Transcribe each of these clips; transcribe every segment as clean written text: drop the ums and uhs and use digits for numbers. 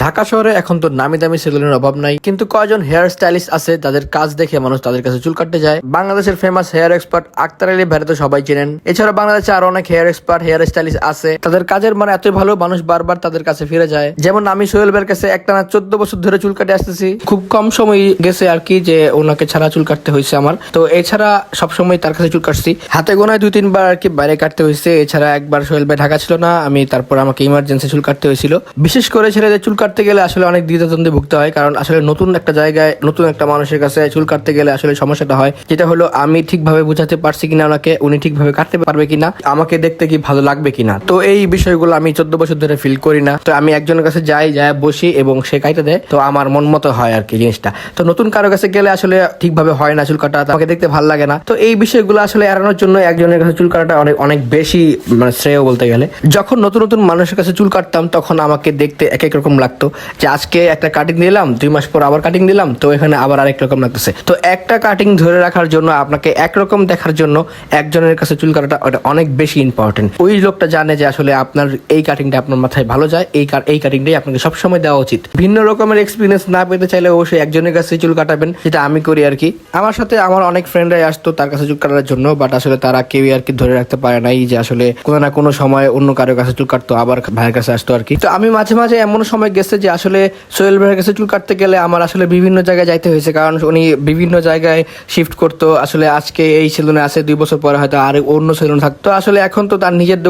ঢাকা শহরে এখন তো নামি দামি সেলুনের অভাব নাই, কিন্তু কয়জন হেয়ার স্টাইলিস্ট আছে যাদের কাজ দেখে মানুষ তাদের কাছে চুল কাটতে যায়। বাংলাদেশের famous hair expert Akhtar Ali ভাইরে তো সবাই চেনেন। এছাড়া বাংলাদেশে আরো অনেক হেয়ার এক্সপার্ট হেয়ার স্টাইলিস্ট আছে, তাদের কাজের মানে এতই ভালো মানুষ বারবার তাদের কাছে ফিরে যায়। যেমন আমি সোহেল ভাইয়ের কাছে একটানা 14 বছর ধরে চুল কাটে আসতেছি। খুব কম সময় গেছে আর কি যে ওনাকে ছাড়া চুল কাটতে হয়েছে আমার। তো এছাড়া সবসময় তার কাছে চুল কাটছি, হাতে গোনায় 2-3 বার আর কি বাইরে কাটতে হয়েছে। এছাড়া একবার সোহেল ভাই ঢাকা ছিল না, আমি তারপর আমাকে ইমার্জেন্সি চুল কাটতে হয়েছিল। বিশেষ করে ছেলেদের চুল কাটতে গেলে আসলে অনেক দ্বিধাদ্বন্দ্বে ভুগতে হয়, কারণ আসলে নতুন একটা জায়গায় নতুন একটা মানুষের কাছে চুল কাটতে গেলে আসলে সমস্যাটা হয়, যেটা হলো আমি ঠিকভাবে বুঝাতে পারছি কিনা ওনাকে, উনি ঠিকভাবে কাটতে পারবে কিনা, আমাকে দেখতে কি ভালো লাগবে কিনা। তো এই বিষয়গুলো আমি 14 বছর ধরে ফিল করি না। তো আমি একজনের কাছে যাই বসি এবং সে কাইতে দেয়, তো আমার মন মতো হয় আর কি জিনিসটা। তো নতুন কারো কাছে গেলে আসলে ঠিকভাবে হয় না চুল কাটা, আমাকে দেখতে ভালো লাগে না। তো এই বিষয়গুলো আসলে এড়ানোর জন্য একজনের কাছে চুল কাটাটা অনেক অনেক বেশি মানে শ্রেয় বলতে গেলে। যখন নতুন নতুন মানুষের কাছে চুল কাটতাম তখন আমাকে দেখতে এক এক রকম লাগতো, যে আজকে একটা কাটিং দিলাম, 2 মাস পর আবার কাটিং দিলাম, তো এখানে আবার আরেক রকম লাগতেছে। তো একটা কাটিং ধরে রাখার জন্য আপনাকে একরকম দেখার জন্য একজনের কাছে চুল কাটাটা ওটা অনেক বেশি ইম্পর্টেন্ট। ওই লোকটা জানে যে আসলে আপনার এই কাটিংটা আপনার মাথায় ভালো যায়, এই কাটিংটাই আপনাকে সবসময় দেওয়া উচিত। ভিন্ন রকমের এক্সপিরিয়েন্স না পেতে চাইলে অবশ্যই একজনের কাছে চুল কাটাবেন, যেটা আমি করি আর কি। আমার সাথে আমার অনেক ফ্রেন্ডরাই আসতো তার কাছে চুল কাটার জন্য, বাট আসলে তারা কেউই আর কি ধরে রাখতে পারে নাই যে আসলে কোনো না কোনো সময় অন্য কারোর কাছে চুল কাটতো আবার ভাইয়ের কাছে আসতো আর কি। তো আমি মাঝে মাঝে এমন সময় গেছে যে আসলে সোহেল ভাইয়ের কাছে চুল কাটতে গেলে আমার আসলে বিভিন্ন জায়গায় যাইতে হয়েছে, কারণ উনি বিভিন্ন জায়গায় শিফট করতো। আসলে আজকে এই সেলুনে আছে, 2 বছর পরে হয়তো আর অন্য সেলুন থাকতো। আসলে এখন তো তার নিজের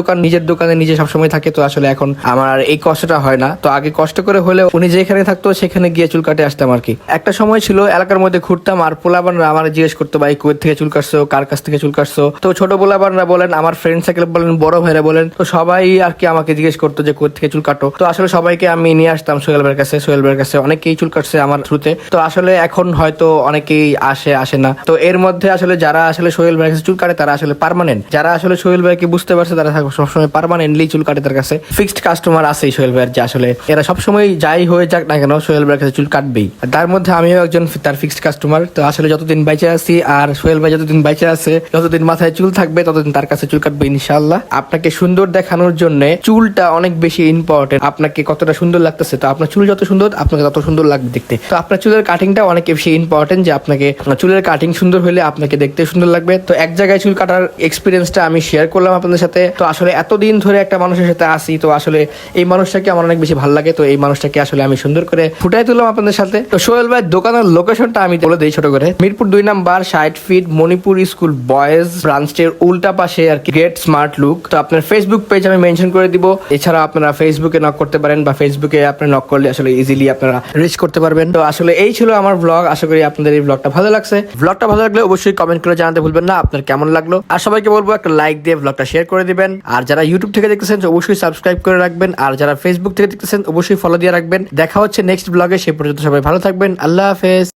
দোকানে নিজে সবসময় থাকে, তো আসলে এখন আমার আর এই কষ্টটা হয় না। তো আগে কষ্ট করে হলেও উনি যেখানে থাকতো সেখানে গিয়ে চুল কাটে আসতাম আর কি। একটা সময় ছিল এলাকার মধ্যে ঘুরতাম আর পোলাবানরা আমার জিজ্ঞেস করতো ভাই কই থেকে চুল কাটছো, কার কাছ থেকে চুল কাটছো। তো ছোট পোলাবানরা বলেন, আমার ফ্রেন্ড সার্কেল বলেন, বড় ভাইরা বলেন, তো সবাই আর কি আমাকে জিজ্ঞেস করতো যে কই থেকে চুল কাটো। তো আসলে সবাইকে আমি নিয়ে আসতাম সোহেল ভাইয়ের কাছে। সোহেল ভাইয়ের কাছে অনেকেই চুল কাটছে আমার থ্রুতে। তো আসলে এখন হয়তো অনেকেই আসে না। তো এর মধ্যে আসলে যারা আসলে সোহেল ভাইয়ের কাছে চুল কাটে তারা আসলে পার্মানেন্ট, যারা আসলে সোহেল ভাইকে বুঝতে পারছে তারা সবসময় পার্মানেন্টলি চুল কাটে তার কাছে। ফিক্সড কাস্টমার আছে সোহেল ভাইয়ের, যে আসলে এরা সবসময় যাই হয়ে যাক না কেন সোহেল ভাইয়ের কাছে চুল কাটবেই। তার মধ্যে আমিও একজন তার ফিক্সড কাস্টমার। তো আসলে যতদিন বাইচে আছি আর সোহেল ভাই যতদিন বাইচে আছে, যতদিন মাথায় চুল থাকবে ততদিন তার কাছে চুল কাটবে ইনশাআল্লাহ। আপনাকে সুন্দর দেখানোর জন্য চুলটা অনেক বেশি ইম্পর্টেন্ট। আপনাকে কতটা সুন্দর লাগতেছে, তো আপনার চুল যত সুন্দর আপনাকে তত সুন্দর লাগবে দেখতে। তো আপনার চুলের কাটিংটা অনেক বেশি ইম্পর্টেন্ট, যে আপনাকে চুলের কাটিং সুন্দর হলে আপনাকে দেখতে সুন্দর লাগবে। তো এক জায়গায় চুল কাটার এক্সপিরিয়েন্সটা আমি শেয়ার করলাম আপনাদের সাথে। তো আসলে এতদিন ধরে একটা মানুষের সাথে আসি, তো আসলে এই মানুষটাকে আমার অনেক বেশি ভালো লাগে। তো এই মানুষটাকে আসলে আমি সুন্দর করে ফুটাই তুললাম আপনাদের সাথে। তো সোহেল ভাই দোকানের লোকেশনটা আমি বলে দিই ছোট করে। Mirpur 2 number 60 feet Manipur school boys ব্রাঞ্চের উল্টা পাশে আর কি, গেট স্মার্ট লুক। তো আপনার ফেসবুক পেজ আমি মেনশন করে দিব। এছাড়া আপনারা ফেসবুকে নক করতে পারেন, বা ফেসবুকে আপনি নক করলে আসলে ইজিলি আপনারা রিচ করতে পারবেন। তো আসলে এই ছিল আমার ব্লগ। আশা করি আপনাদের এই ব্লগটা ভালো লাগছে। ব্লগটা ভালো লাগলে অবশ্যই কমেন্ট করে জানাতে ভুলবেন না আপনার কেমন লাগলো। আর সবাইকে বলবো একটা লাইক দিয়ে ব্লগটা শেয়ার করে দিবেন। আর যারা ইউটিউব থেকে দেখতেছেন অবশ্যই সাবস্ক্রাইব করে রাখবেন, আর যারা ফেসবুক থেকে দেখতেছেন অবশ্যই ফলো দিয়ে রাখবেন। দেখা হচ্ছে নেক্সট ব্লগে, সে পর্যন্ত সবাই ভালো থাকবেন। আল্লাহ হাফেজ।